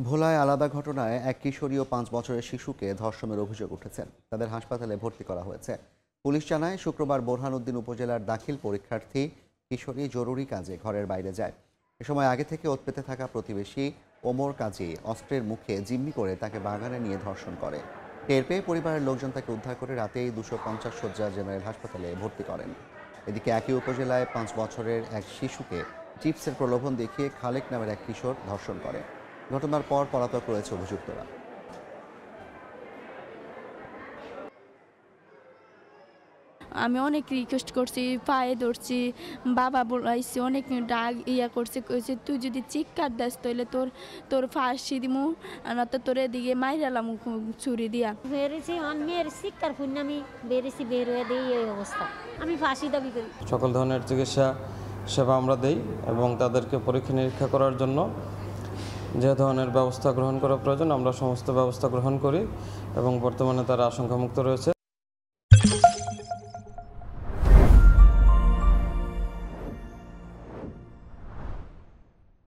ভোলায় আলাদা ঘটনায় এক কিশোরী ও 5 বছরের শিশুকে ধর্ষণের অভিযোগ উঠেছে। তাদের হাসপাতালে ভর্তি করা হয়েছে। পুলিশ জানায়, শুক্রবার বোরহানউদ্দিন উপজেলার দাখিল পরীক্ষার্থী কিশোরী জরুরি কাজে ঘরের বাইরে যায়। এ সময় আগে থেকে ওৎ পেতে থাকা প্রতিবেশী ওমর কাজী অস্ত্রের মুখে জিম্মি করে তাকে বাগানে নিয়ে ধর্ষণ করে। টের পেয়ে পরিবারের লোকজন তাকে উদ্ধার করে রাতেই 250 শয্যা জেনারেল হাসপাতালে ভর্তি করেন। এদিকে একই উপজেলায় 5 বছরের এক শিশুকে চিপসের প্রলোভন দেখিয়ে খালেক নামের এক কিশোর ধর্ষণ করে। ঘটনার পর পলাতক রয়েছে অভিযুক্তরা। আমি অনেক রিকোয়েস্ট করছি, পায়ে ধরছি, বাবা বলাইছি, অনেক ডাক করছে, কইছে তুই যদি চিৎকার দেস তাহলে তোর তোর ফাঁসি দিমু, না তো তোর এদিকে মাইরালাম ছুরি দিয়া। বেরিয়েছি মেয়ের শিক্ষার পুণ্য আমি বেরিয়েছি, বের হয়ে দিই এই অবস্থা। আমি ফাঁসি দাবি করি। সকল ধরনের চিকিৎসা সেবা আমরা দেই এবং তাদেরকে পরীক্ষা নিরীক্ষা করার জন্য যে ধরনের ব্যবস্থা গ্রহণ করা প্রয়োজন আমরা সমস্ত ব্যবস্থা গ্রহণ করি এবং বর্তমানে তারা আশঙ্কামুক্ত রয়েছে।